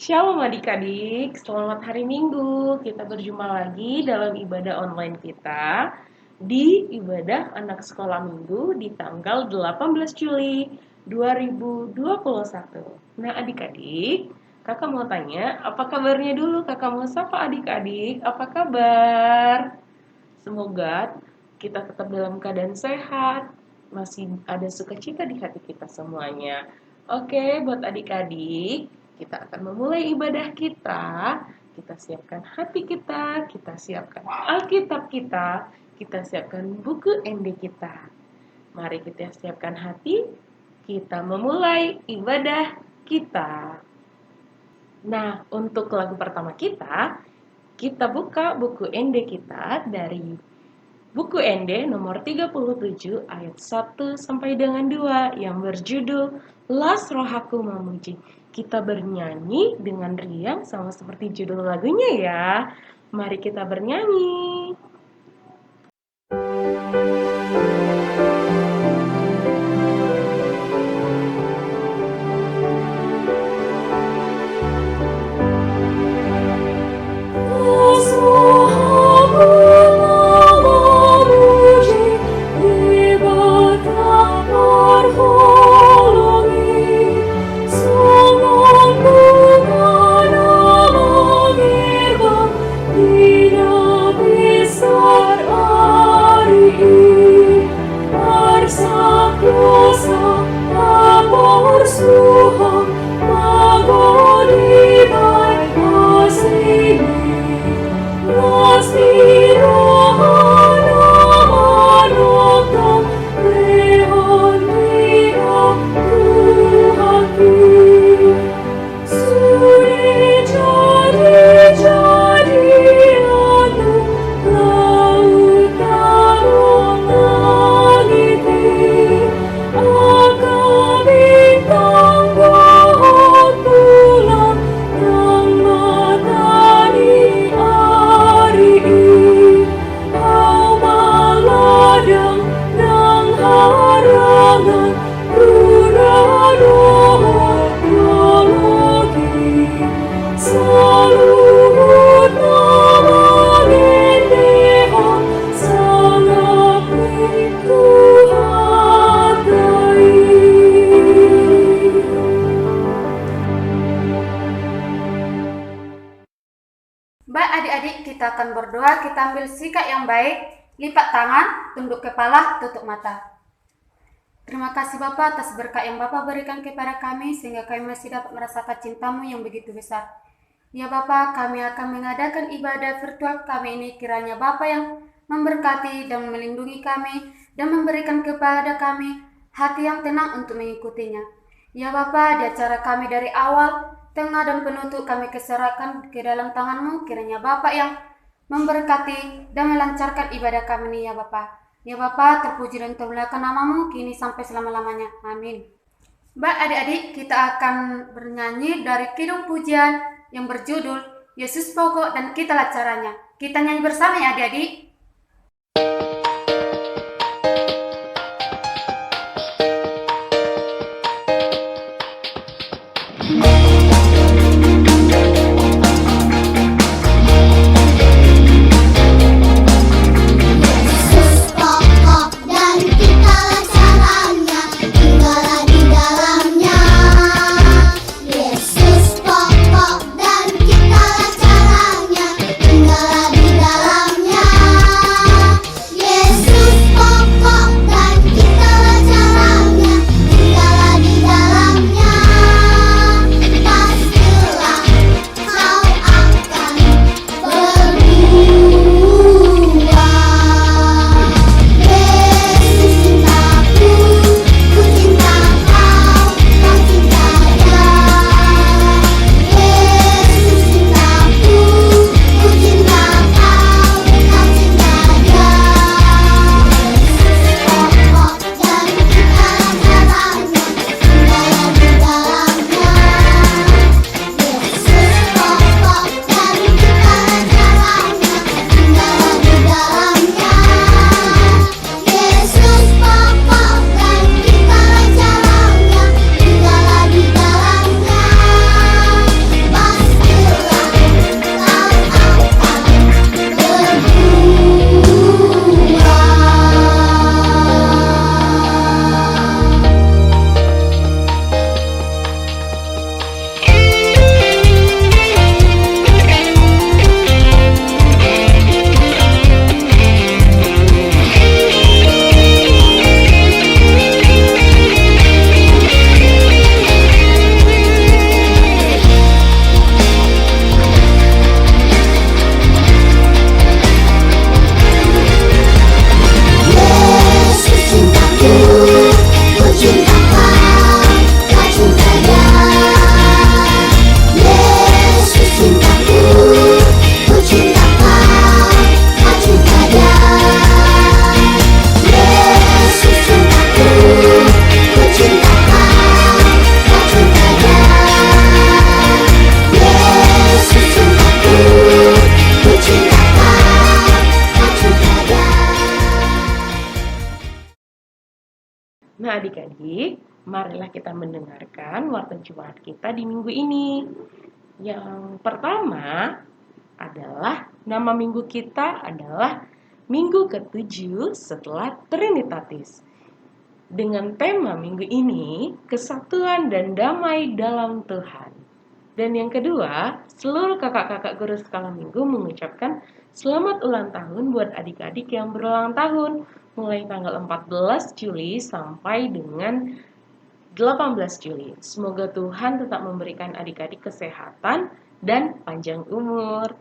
Shalom adik-adik, selamat hari Minggu. Kita berjumpa lagi dalam ibadah online kita di ibadah anak sekolah Minggu di tanggal 18 Juli 2021. Nah adik-adik, kakak mau tanya, apa kabarnya dulu? Kakak mau sapa adik-adik, apa kabar? Semoga kita tetap dalam keadaan sehat, masih ada sukacita di hati kita semuanya. Oke, buat adik-adik, kita akan memulai ibadah kita. Kita siapkan hati kita siapkan Alkitab kita siapkan buku ND kita. Mari kita siapkan hati, kita memulai ibadah kita. Nah, untuk lagu pertama kita buka buku ND kita dari buku ND nomor 37 ayat 1 sampai dengan 2 yang berjudul Las Rohaku Memuji. Kita bernyanyi dengan riang sama seperti judul lagunya ya. Mari kita bernyanyi. Baik adik-adik, kita akan berdoa, kita ambil sikap yang baik, lipat tangan, tunduk kepala, tutup mata. Terima kasih Bapa atas berkat yang Bapa berikan kepada kami, sehingga kami masih dapat merasakan cinta-Mu yang begitu besar. Ya Bapa, kami akan mengadakan ibadah virtual kami ini, kiranya Bapa yang memberkati dan melindungi kami, dan memberikan kepada kami hati yang tenang untuk mengikutinya. Ya Bapa, di acara kami dari awal, tengah dan penutup kami keserahkan ke dalam tangan-Mu, kiranya Bapa yang memberkati dan melancarkan ibadah kami ini ya Bapa. Ya Bapa, terpuji dan termuliakan nama-Mu kini sampai selama-lamanya. Amin. Baik adik-adik, kita akan bernyanyi dari kidung pujian yang berjudul Yesus Pokok dan Kitalah Caranya. Kita nyanyi bersama ya adik-adik. Tinggallah di dalamnya. adik-adik, marilah kita mendengarkan warta Jumat kita di minggu ini. Yang pertama adalah nama minggu kita adalah minggu ke-7 setelah Trinitatis. Dengan tema minggu ini, kesatuan dan damai dalam Tuhan. Dan yang kedua, seluruh kakak-kakak guru skala minggu mengucapkan selamat ulang tahun buat adik-adik yang berulang tahun, mulai tanggal 14 Juli sampai dengan 18 Juli. Semoga Tuhan tetap memberikan adik-adik kesehatan dan panjang umur.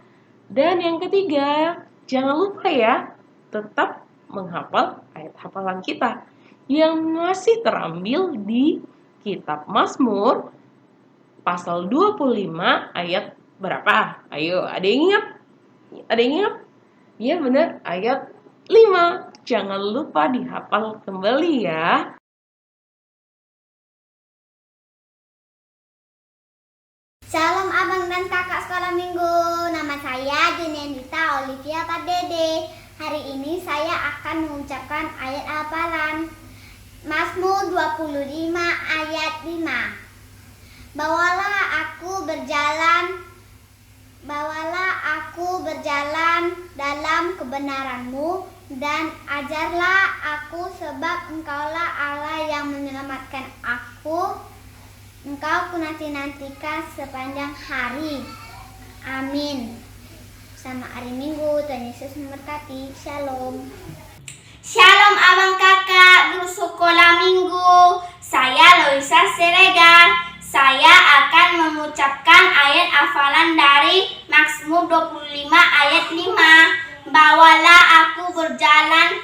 Dan yang ketiga, jangan lupa ya, tetap menghafal ayat hafalan kita yang masih terambil di kitab Mazmur pasal 25 ayat berapa? Ayo, ada yang ingat? Ada yang ingat? Iya benar, ayat 5. Jangan lupa dihafal kembali ya. Shalom abang dan kakak sekolah minggu. Nama saya Junendita Olivia Pardede. Hari ini saya akan mengucapkan ayat hafalan Mazmur 25 ayat 5. Bawalah aku berjalan dalam kebenaran-Mu dan ajarlah aku sebab Engkaulah Allah yang menyelamatkan aku. Engkau kunanti-nantikan sepanjang hari. Amin. Selamat hari Minggu, Tuhan Yesus memberkati. Shalom. Shalom abang kakak guru sekolah minggu. Saya Loisa Siregar. Saya akan mengucapkan ayat hafalan dari Mazmur 25 ayat 5. Bawalah aku berjalan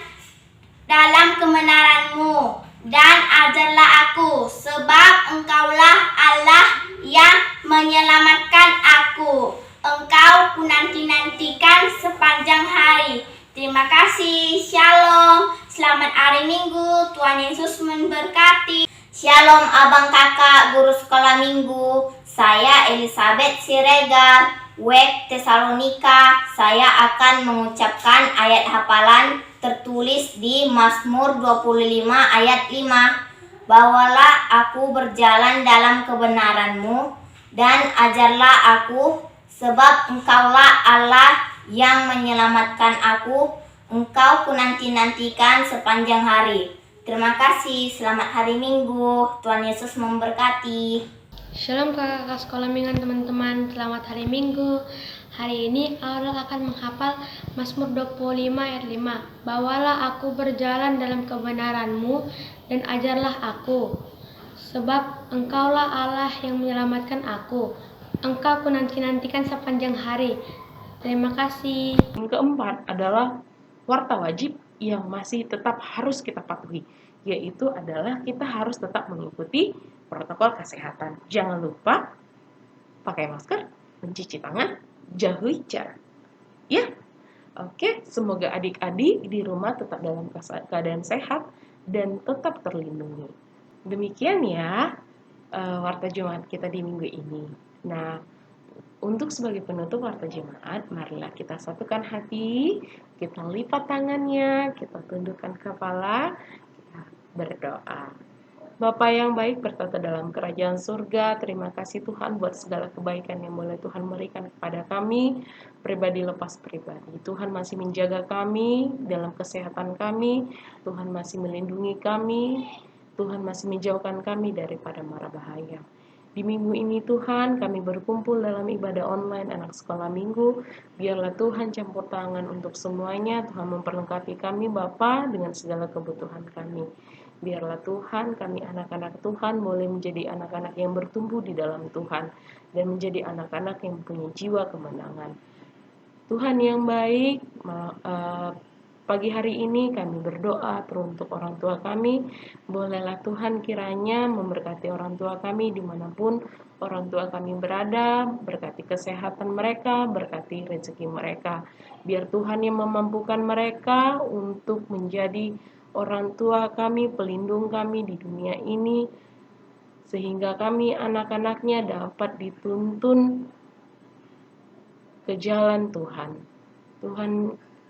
dalam kebenaran-Mu dan ajarlah aku, sebab Engkaulah Allah yang menyelamatkan aku. Engkau kunanti-nantikan sepanjang hari. Terima kasih. Shalom. Selamat hari Minggu. Tuhan Yesus memberkati. Shalom abang kakak guru sekolah minggu. Saya Elizabeth Siregar, WEK Tesalonika. Saya akan mengucapkan ayat hafalan tertulis di Mazmur 25 ayat 5. Bawalah aku berjalan dalam kebenaran-Mu dan ajarlah aku, sebab Engkaulah Allah yang menyelamatkan aku. Engkau kunanti-nantikan sepanjang hari. Terima kasih, selamat hari Minggu. Tuhan Yesus memberkati. Shalom kakak-kakak sekolah minggu teman-teman, selamat hari Minggu. Hari ini Aurel akan menghafal Mazmur 25 ayat 5. Bawalah aku berjalan dalam kebenaran-Mu dan ajarlah aku, sebab Engkaulah Allah yang menyelamatkan aku. Engkau kunanti-nantikan sepanjang hari. Terima kasih. Yang keempat adalah warta wajib yang masih tetap harus kita patuhi, yaitu adalah kita harus tetap mengikuti protokol kesehatan. Jangan lupa pakai masker, mencuci tangan, jauhi jarak. Ya, oke. Semoga adik-adik di rumah tetap dalam keadaan sehat dan tetap terlindungi. Demikian ya warta Jumat kita di minggu ini. Nah, untuk sebagai penutup warta Jumat, marilah kita satukan hati, kita lipat tangannya, kita tundukkan kepala, kita berdoa. Bapa yang baik bertata dalam kerajaan surga, terima kasih Tuhan buat segala kebaikan yang boleh Tuhan berikan kepada kami, pribadi lepas pribadi. Tuhan masih menjaga kami dalam kesehatan kami, Tuhan masih melindungi kami, Tuhan masih menjauhkan kami daripada mara bahaya. Di minggu ini Tuhan, kami berkumpul dalam ibadah online anak sekolah minggu. Biarlah Tuhan campur tangan untuk semuanya. Tuhan memperlengkapi kami Bapa dengan segala kebutuhan kami. Biarlah Tuhan, kami anak-anak Tuhan boleh menjadi anak-anak yang bertumbuh di dalam Tuhan. Dan menjadi anak-anak yang punya jiwa kemenangan. Tuhan yang baik, pagi hari ini kami berdoa teruntuk orang tua kami. Bolehlah Tuhan kiranya memberkati orang tua kami dimanapun orang tua kami berada. Berkati kesehatan mereka, berkati rezeki mereka. Biar Tuhan yang memampukan mereka untuk menjadi orang tua kami, pelindung kami di dunia ini. Sehingga kami anak-anaknya dapat dituntun ke jalan Tuhan.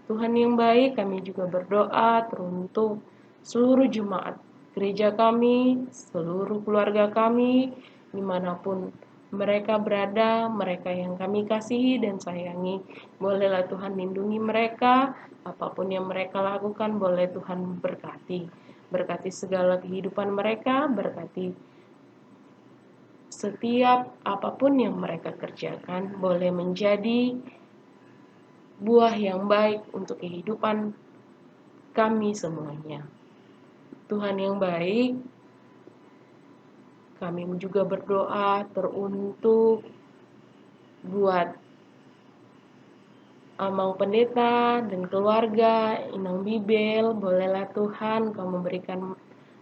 Tuhan yang baik, kami juga berdoa teruntuk seluruh jemaat gereja kami, seluruh keluarga kami, dimanapun mereka berada, mereka yang kami kasihi dan sayangi. Bolehlah Tuhan lindungi mereka, apapun yang mereka lakukan, boleh Tuhan berkati. Berkati segala kehidupan mereka, berkati setiap apapun yang mereka kerjakan, boleh menjadi buah yang baik untuk kehidupan kami semuanya. Tuhan yang baik, kami juga berdoa teruntuk buat Amang Pendeta dan keluarga, Inang Bibel. Bolehlah Tuhan Kau memberikan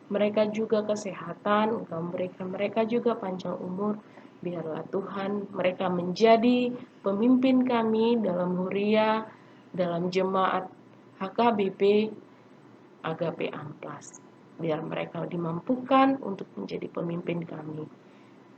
mereka juga kesehatan, Kau memberikan mereka juga panjang umur. Biarlah Tuhan mereka menjadi pemimpin kami dalam huria, dalam jemaat HKBP Agape Amplas. Biar mereka dimampukan untuk menjadi pemimpin kami.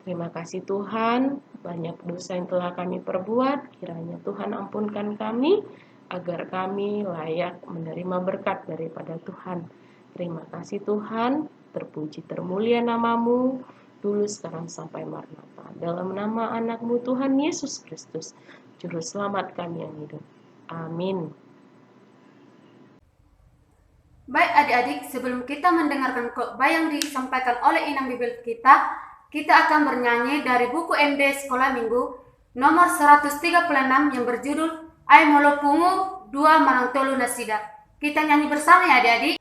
Terima kasih Tuhan, banyak dosa yang telah kami perbuat, kiranya Tuhan ampunkan kami, agar kami layak menerima berkat daripada Tuhan. Terima kasih Tuhan, terpuji termulia namamu, dulu sekarang sampai Maranatha. Dalam nama anak-Mu Tuhan Yesus Kristus, Juru Selamat kami yang hidup. Amin. Baik adik-adik, sebelum kita mendengarkan khotbah yang disampaikan oleh Inang Bibel kita akan bernyanyi dari buku MD Sekolah Minggu nomor 136 yang berjudul Ai Molo Pungu 2 Manangtolu Nasida. Kita nyanyi bersama ya adik-adik.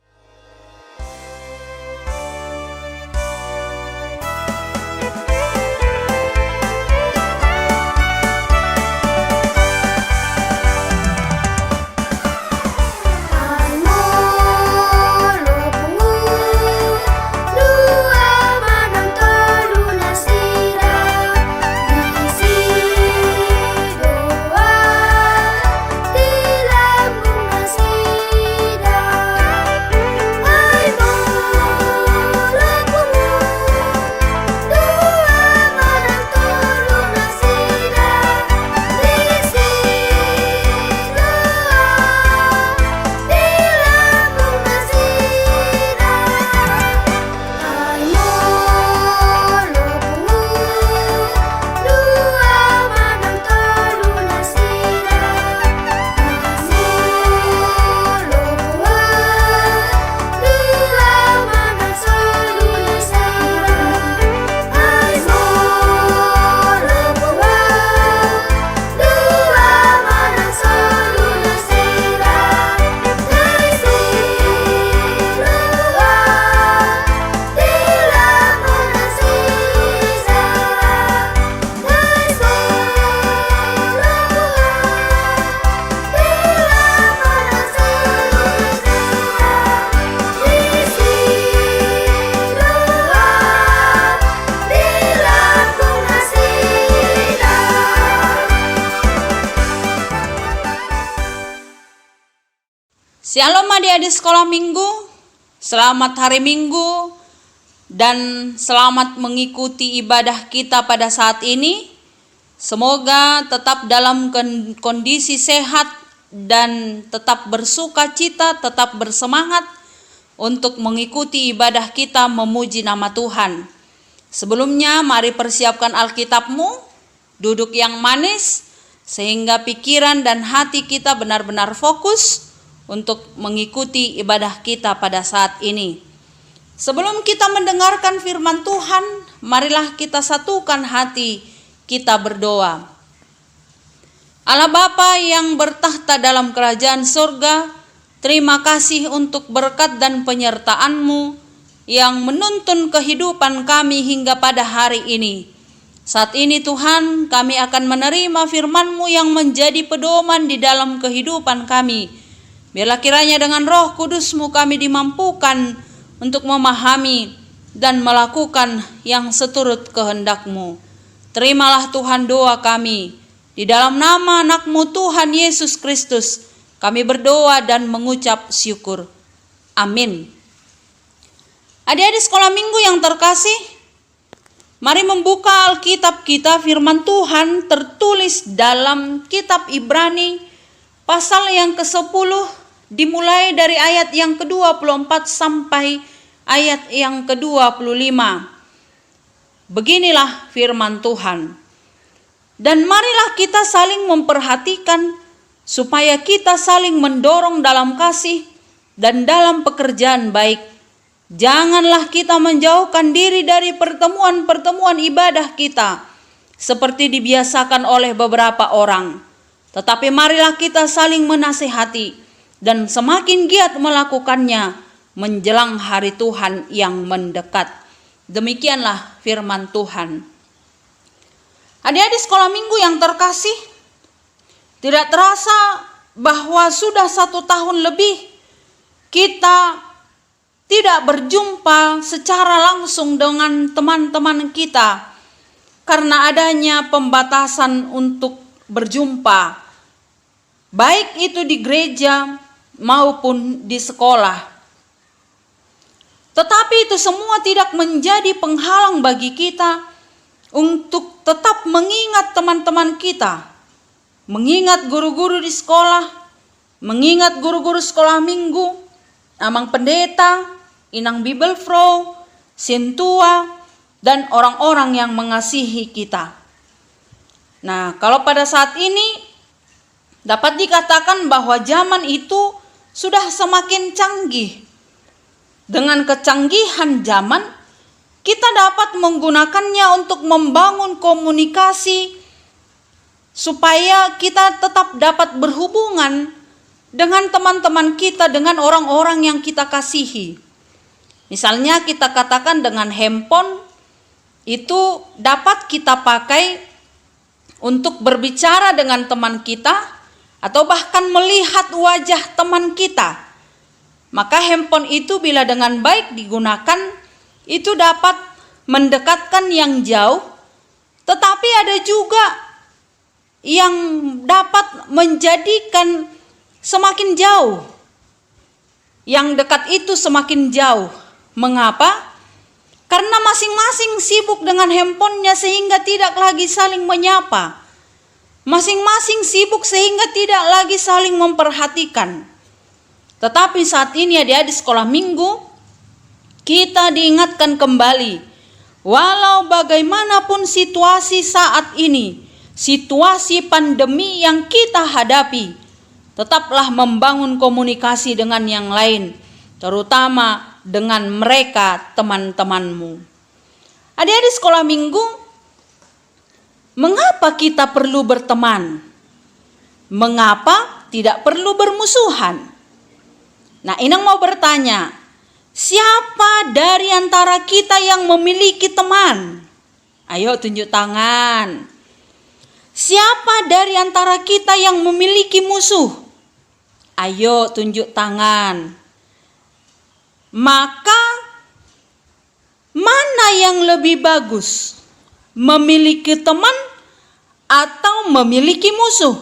Shalom adik-adik sekolah minggu, selamat hari minggu dan selamat mengikuti ibadah kita pada saat ini. Semoga tetap dalam kondisi sehat dan tetap bersuka cita, tetap bersemangat untuk mengikuti ibadah kita memuji nama Tuhan. Sebelumnya mari persiapkan Alkitabmu, duduk yang manis sehingga pikiran dan hati kita benar-benar fokus untuk mengikuti ibadah kita pada saat ini. Sebelum kita mendengarkan firman Tuhan, marilah kita satukan hati kita berdoa. Allah Bapa yang bertahta dalam kerajaan surga, terima kasih untuk berkat dan penyertaan-Mu yang menuntun kehidupan kami hingga pada hari ini. Saat ini Tuhan, kami akan menerima firman-Mu yang menjadi pedoman di dalam kehidupan kami. Biarlah kiranya dengan Roh Kudus-Mu kami dimampukan untuk memahami dan melakukan yang seturut kehendak-Mu. Terimalah Tuhan doa kami. Di dalam nama anak-Mu Tuhan Yesus Kristus, kami berdoa dan mengucap syukur. Amin. Adik-adik sekolah minggu yang terkasih, mari membuka Alkitab kita. Firman Tuhan tertulis dalam kitab Ibrani pasal yang ke-10, dimulai dari ayat yang ke-24 sampai ayat yang ke-25. Beginilah firman Tuhan. Dan marilah kita saling memperhatikan supaya kita saling mendorong dalam kasih dan dalam pekerjaan baik. Janganlah kita menjauhkan diri dari pertemuan-pertemuan ibadah kita seperti dibiasakan oleh beberapa orang. Tetapi marilah kita saling menasihati dan semakin giat melakukannya menjelang hari Tuhan yang mendekat. Demikianlah firman Tuhan. Adik-adik sekolah minggu yang terkasih, tidak terasa bahwa sudah 1 tahun lebih kita tidak berjumpa secara langsung dengan teman-teman kita karena adanya pembatasan untuk berjumpa, baik itu di gereja maupun di sekolah. Tetapi itu semua tidak menjadi penghalang bagi kita untuk tetap mengingat teman-teman kita, mengingat guru-guru di sekolah, mengingat guru-guru sekolah minggu, Amang Pendeta, Inang Bibelfro, Sintua, dan orang-orang yang mengasihi kita. Nah, kalau pada saat ini dapat dikatakan bahwa zaman itu sudah semakin canggih. Dengan kecanggihan zaman, kita dapat menggunakannya untuk membangun komunikasi supaya kita tetap dapat berhubungan dengan teman-teman kita, dengan orang-orang yang kita kasihi. Misalnya kita katakan dengan handphone itu dapat kita pakai untuk berbicara dengan teman kita atau bahkan melihat wajah teman kita. Maka handphone itu bila dengan baik digunakan itu dapat mendekatkan yang jauh, tetapi ada juga yang dapat menjadikan semakin jauh. Yang dekat itu semakin jauh. Mengapa? Karena masing-masing sibuk dengan handphonenya sehingga tidak lagi saling menyapa. Masing-masing sibuk sehingga tidak lagi saling memperhatikan. Tetapi saat ini adik-adik sekolah minggu, kita diingatkan kembali, walau bagaimanapun situasi saat ini, situasi pandemi yang kita hadapi, tetaplah membangun komunikasi dengan yang lain, terutama dengan mereka teman-temanmu. Adik-adik sekolah minggu, mengapa kita perlu berteman? Mengapa tidak perlu bermusuhan? Nah, Inang mau bertanya, siapa dari antara kita yang memiliki teman? Ayo tunjuk tangan. Siapa dari antara kita yang memiliki musuh? Ayo tunjuk tangan. Maka mana yang lebih bagus? Memiliki teman atau memiliki musuh?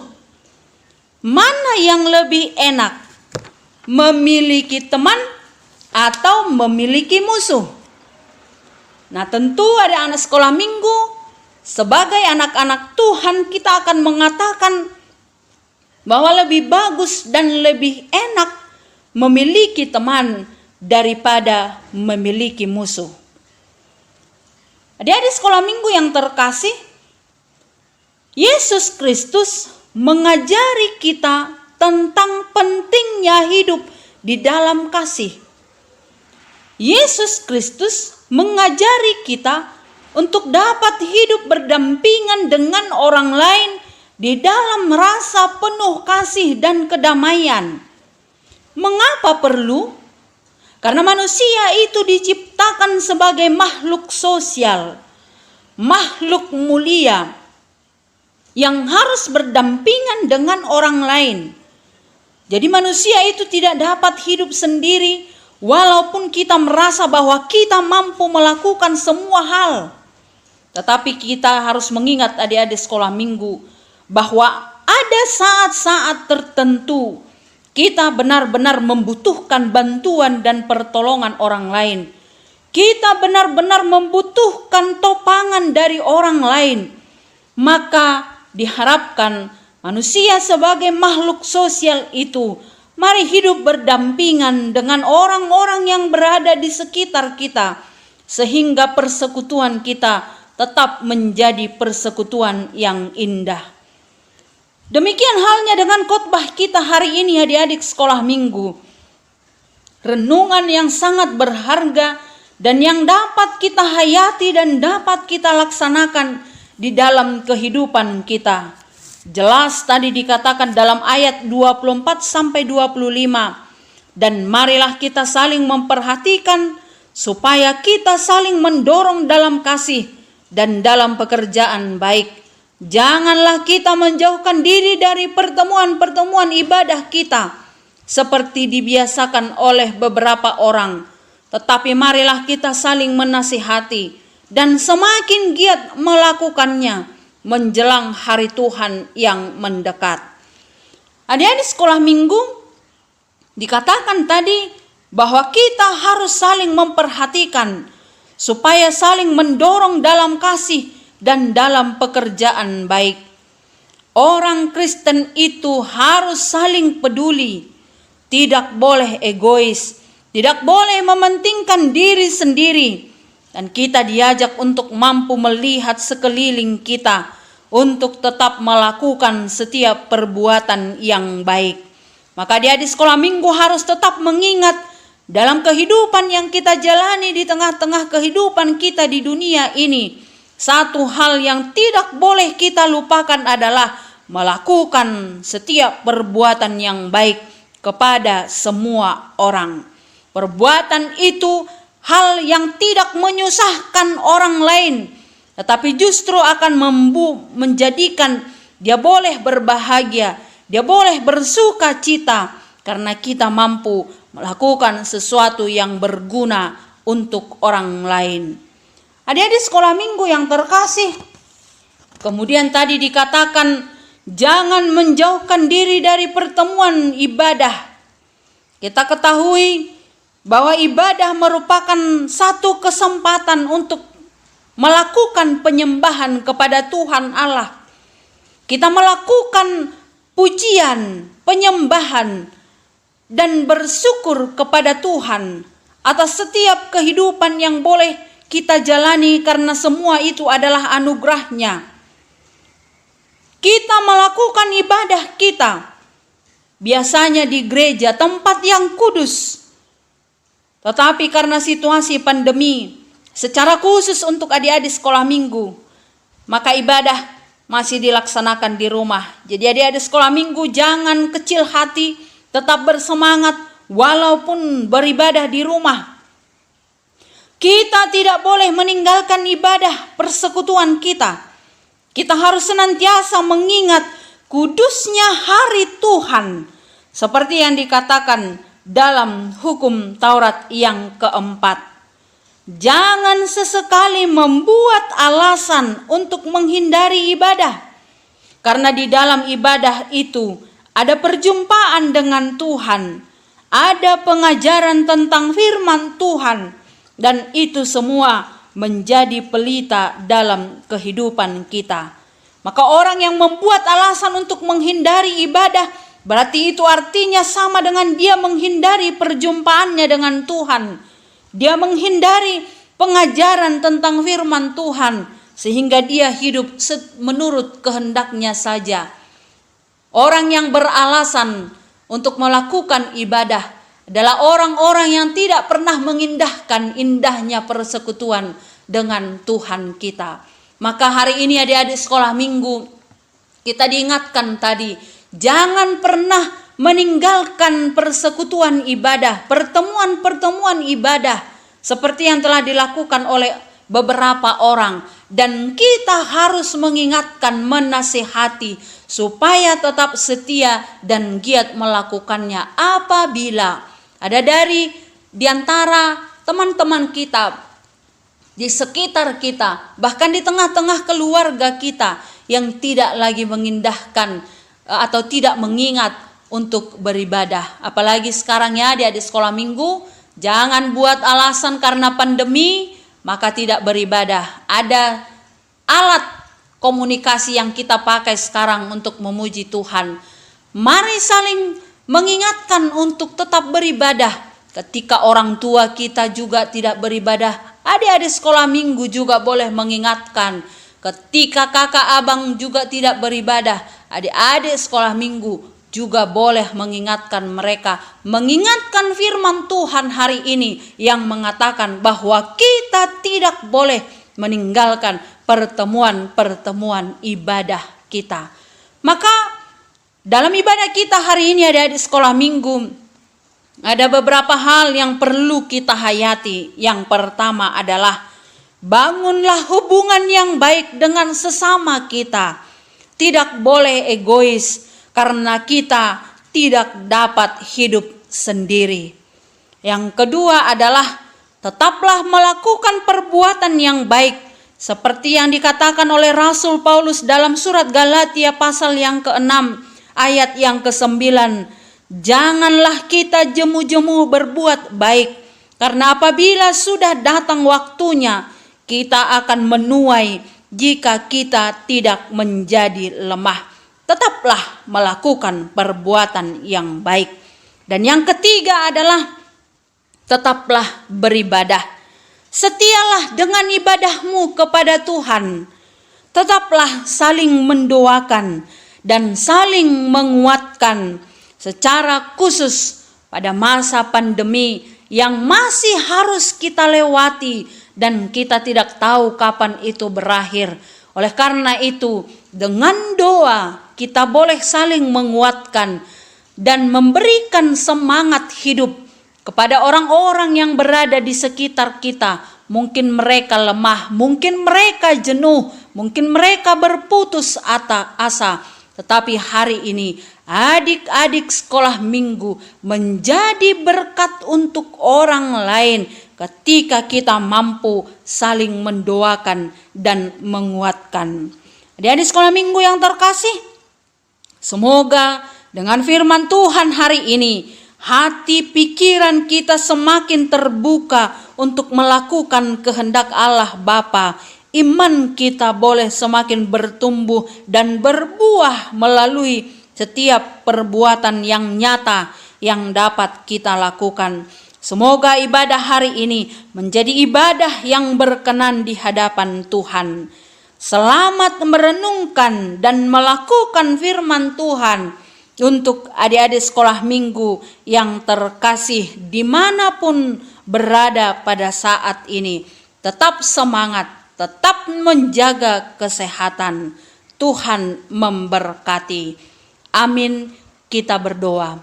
Mana yang lebih enak? Memiliki teman atau memiliki musuh? Nah, tentu ada anak sekolah minggu, sebagai anak-anak Tuhan kita akan mengatakan bahwa lebih bagus dan lebih enak memiliki teman daripada memiliki musuh. Adik-adik sekolah minggu yang terkasih, Yesus Kristus mengajari kita tentang pentingnya hidup di dalam kasih. Yesus Kristus mengajari kita untuk dapat hidup berdampingan dengan orang lain di dalam rasa penuh kasih dan kedamaian. Mengapa perlu? Karena manusia itu diciptakan sebagai makhluk sosial, makhluk mulia yang harus berdampingan dengan orang lain. Jadi manusia itu tidak dapat hidup sendiri walaupun kita merasa bahwa kita mampu melakukan semua hal. Tetapi kita harus mengingat adik-adik sekolah minggu bahwa ada saat-saat tertentu kita benar-benar membutuhkan bantuan dan pertolongan orang lain. Kita benar-benar membutuhkan topangan dari orang lain. Maka diharapkan manusia sebagai makhluk sosial itu Mari hidup berdampingan dengan orang-orang yang berada di sekitar kita, sehingga persekutuan kita tetap menjadi persekutuan yang indah. Demikian halnya dengan khotbah kita hari ini, adik-adik sekolah minggu. Renungan yang sangat berharga dan yang dapat kita hayati dan dapat kita laksanakan di dalam kehidupan kita. Jelas tadi dikatakan dalam ayat 24 sampai 25, dan marilah kita saling memperhatikan supaya kita saling mendorong dalam kasih dan dalam pekerjaan baik. Janganlah kita menjauhkan diri dari pertemuan-pertemuan ibadah kita seperti dibiasakan oleh beberapa orang, tetapi marilah kita saling menasihati dan semakin giat melakukannya menjelang hari Tuhan yang mendekat. Adik-adik sekolah minggu, dikatakan tadi bahwa kita harus saling memperhatikan supaya saling mendorong dalam kasih dan dalam pekerjaan baik. Orang Kristen itu harus saling peduli, tidak boleh egois, tidak boleh mementingkan diri sendiri. Dan kita diajak untuk mampu melihat sekeliling kita untuk tetap melakukan setiap perbuatan yang baik. Maka dia di sekolah minggu harus tetap mengingat dalam kehidupan yang kita jalani di tengah-tengah kehidupan kita di dunia ini, satu hal yang tidak boleh kita lupakan adalah melakukan setiap perbuatan yang baik kepada semua orang. Perbuatan itu hal yang tidak menyusahkan orang lain, tetapi justru akan menjadikan dia boleh berbahagia, dia boleh bersuka cita karena kita mampu melakukan sesuatu yang berguna untuk orang lain. Adik-adik sekolah minggu yang terkasih, kemudian tadi dikatakan jangan menjauhkan diri dari pertemuan ibadah. Kita ketahui bahwa ibadah merupakan satu kesempatan untuk melakukan penyembahan kepada Tuhan Allah. Kita melakukan pujian, penyembahan, dan bersyukur kepada Tuhan atas setiap kehidupan yang boleh kita jalani karena semua itu adalah anugerah-Nya. Kita melakukan ibadah kita biasanya di gereja, tempat yang kudus. Tetapi karena situasi pandemi, secara khusus untuk adik-adik sekolah minggu, maka ibadah masih dilaksanakan di rumah. Jadi adik-adik sekolah minggu jangan kecil hati, tetap bersemangat walaupun beribadah di rumah. Kita tidak boleh meninggalkan ibadah persekutuan kita. Kita harus senantiasa mengingat kudusnya hari Tuhan, seperti yang dikatakan dalam hukum Taurat yang keempat. Jangan sesekali membuat alasan untuk menghindari ibadah, karena di dalam ibadah itu ada perjumpaan dengan Tuhan, ada pengajaran tentang firman Tuhan, dan itu semua menjadi pelita dalam kehidupan kita. Maka orang yang membuat alasan untuk menghindari ibadah, berarti itu artinya sama dengan dia menghindari perjumpaannya dengan Tuhan. Dia menghindari pengajaran tentang firman Tuhan, sehingga dia hidup menurut kehendaknya saja. Orang yang beralasan untuk melakukan ibadah adalah orang-orang yang tidak pernah mengindahkan indahnya persekutuan dengan Tuhan kita. Maka hari ini adik-adik sekolah minggu, kita diingatkan tadi, jangan pernah meninggalkan persekutuan ibadah, pertemuan-pertemuan ibadah seperti yang telah dilakukan oleh beberapa orang. Dan kita harus mengingatkan, menasihati supaya tetap setia dan giat melakukannya. Apabila ada di antara teman-teman kita, di sekitar kita, bahkan di tengah-tengah keluarga kita yang tidak lagi mengindahkan atau tidak mengingat untuk beribadah. Apalagi sekarang ya di sekolah minggu, jangan buat alasan karena pandemi maka tidak beribadah. Ada alat komunikasi yang kita pakai sekarang untuk memuji Tuhan. Mari saling mengingatkan untuk tetap beribadah. Ketika orang tua kita juga tidak beribadah, adik-adik sekolah minggu juga boleh mengingatkan. Ketika kakak abang juga tidak beribadah, adik-adik sekolah minggu juga boleh mengingatkan mereka. Mengingatkan firman Tuhan hari ini yang mengatakan bahwa kita tidak boleh meninggalkan pertemuan-pertemuan ibadah kita. Maka dalam ibadah kita hari ini adik-adik sekolah minggu, ada beberapa hal yang perlu kita hayati. Yang pertama adalah bangunlah hubungan yang baik dengan sesama kita. Tidak boleh egois karena kita tidak dapat hidup sendiri. Yang kedua adalah tetaplah melakukan perbuatan yang baik seperti yang dikatakan oleh Rasul Paulus dalam surat Galatia pasal yang ke-6 ayat yang ke-9. Janganlah kita jemu-jemu berbuat baik, karena apabila sudah datang waktunya, kita akan menuai jika kita tidak menjadi lemah. Tetaplah melakukan perbuatan yang baik. Dan yang ketiga adalah tetaplah beribadah. Setialah dengan ibadahmu kepada Tuhan. Tetaplah saling mendoakan dan saling menguatkan secara khusus pada masa pandemi yang masih harus kita lewati dan kita tidak tahu kapan itu berakhir. Oleh karena itu, dengan doa kita boleh saling menguatkan dan memberikan semangat hidup kepada orang-orang yang berada di sekitar kita. Mungkin mereka lemah, mungkin mereka jenuh, mungkin mereka berputus asa. Tetapi hari ini adik-adik sekolah minggu menjadi berkat untuk orang lain ketika kita mampu saling mendoakan dan menguatkan. Adik-adik sekolah minggu yang terkasih, semoga dengan firman Tuhan hari ini hati pikiran kita semakin terbuka untuk melakukan kehendak Allah Bapa. Iman kita boleh semakin bertumbuh dan berbuah melalui setiap perbuatan yang nyata yang dapat kita lakukan. Semoga ibadah hari ini menjadi ibadah yang berkenan di hadapan Tuhan. Selamat merenungkan dan melakukan firman Tuhan untuk adik-adik sekolah minggu yang terkasih dimanapun berada pada saat ini. Tetap semangat, tetap menjaga kesehatan. Tuhan memberkati. Amin. Kita berdoa.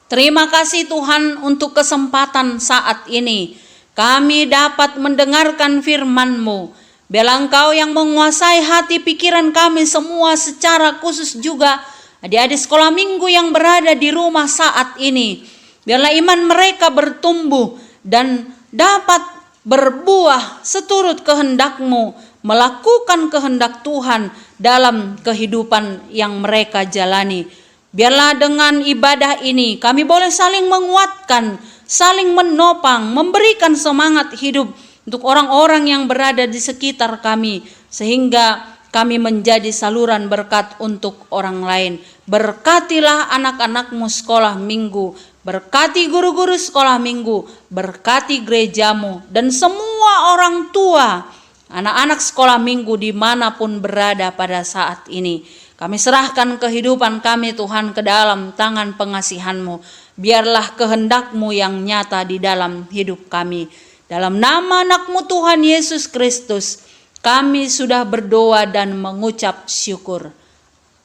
Terima kasih Tuhan untuk kesempatan saat ini. Kami dapat mendengarkan firman-Mu. Biarlah Engkau yang menguasai hati pikiran kami semua, secara khusus juga adik-adik sekolah minggu yang berada di rumah saat ini. Biarlah iman mereka bertumbuh dan dapat berbuah seturut kehendak-Mu, melakukan kehendak Tuhan dalam kehidupan yang mereka jalani. Biarlah dengan ibadah ini kami boleh saling menguatkan, saling menopang, memberikan semangat hidup untuk orang-orang yang berada di sekitar kami, sehingga kami menjadi saluran berkat untuk orang lain. Berkatilah anak-anak-Mu sekolah minggu, berkati guru-guru sekolah minggu, berkati gereja-Mu, dan semua orang tua, anak-anak sekolah minggu dimanapun berada pada saat ini. Kami serahkan kehidupan kami Tuhan ke dalam tangan pengasihan-Mu. Biarlah kehendak-Mu yang nyata di dalam hidup kami. Dalam nama anak-Mu Tuhan Yesus Kristus, kami sudah berdoa dan mengucap syukur.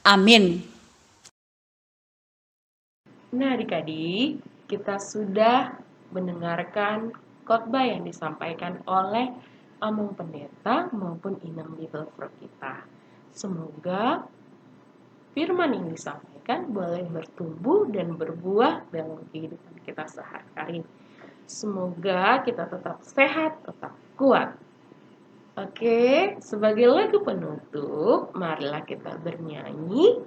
Amin. Nah adik-adik, kita sudah mendengarkan khotbah yang disampaikan oleh Among Pendeta maupun Inam Bible Pro kita. Semoga firman yang disampaikan boleh bertumbuh dan berbuah dalam kehidupan kita sehari-hari. Semoga kita tetap sehat, tetap kuat. Oke, sebagai lagu penutup, marilah kita bernyanyi.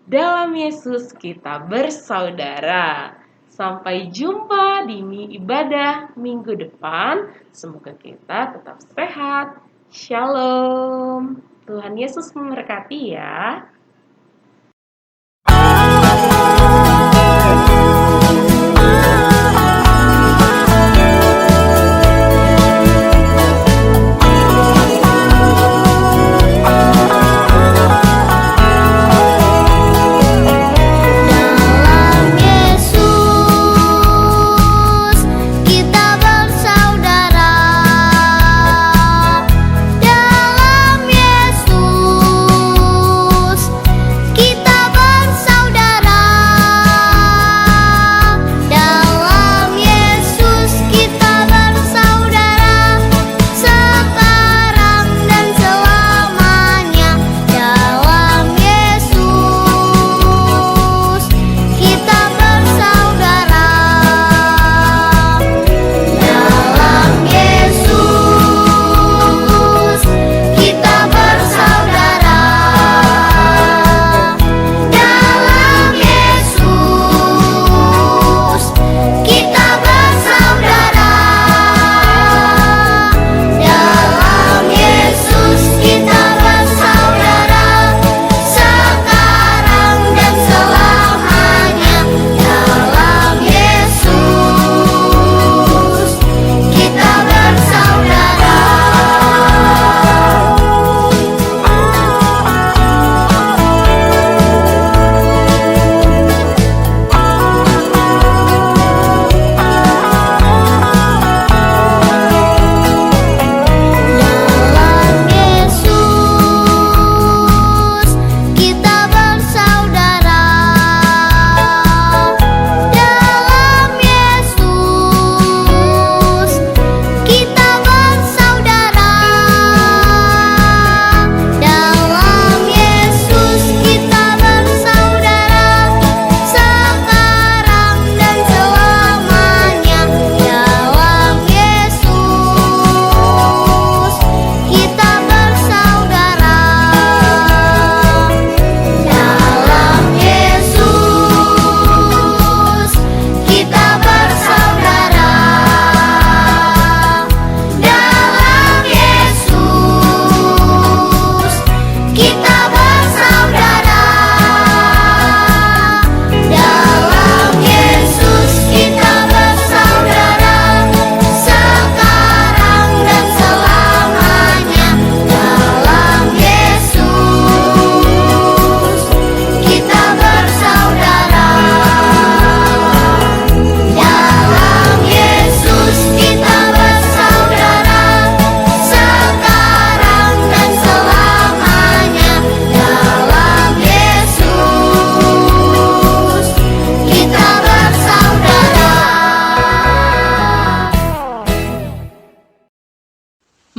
Dalam Yesus kita bersaudara. Sampai jumpa di ibadah minggu depan. Semoga kita tetap sehat. Shalom. Tuhan Yesus memberkati ya.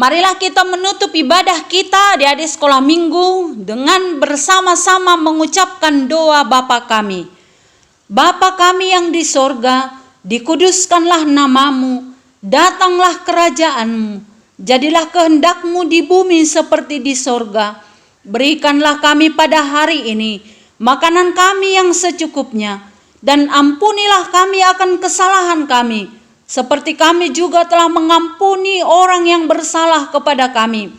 Marilah kita menutup ibadah kita di adik sekolah minggu dengan bersama-sama mengucapkan doa Bapa kami. Bapa kami yang di sorga, dikuduskanlah namamu, datanglah kerajaanmu, jadilah kehendakmu di bumi seperti di sorga. Berikanlah kami pada hari ini makanan kami yang secukupnya, dan ampunilah kami akan kesalahan kami, seperti kami juga telah mengampuni orang yang bersalah kepada kami.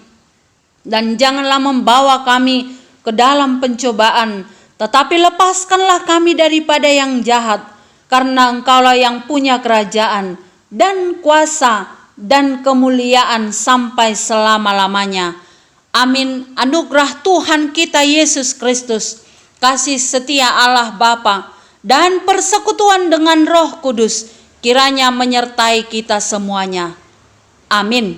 Dan janganlah membawa kami ke dalam pencobaan, tetapi lepaskanlah kami daripada yang jahat, karena Engkaulah yang punya kerajaan dan kuasa dan kemuliaan sampai selama-lamanya. Amin. Anugerah Tuhan kita Yesus Kristus, kasih setia Allah Bapa, dan persekutuan dengan Roh Kudus kiranya menyertai kita semuanya. Amin.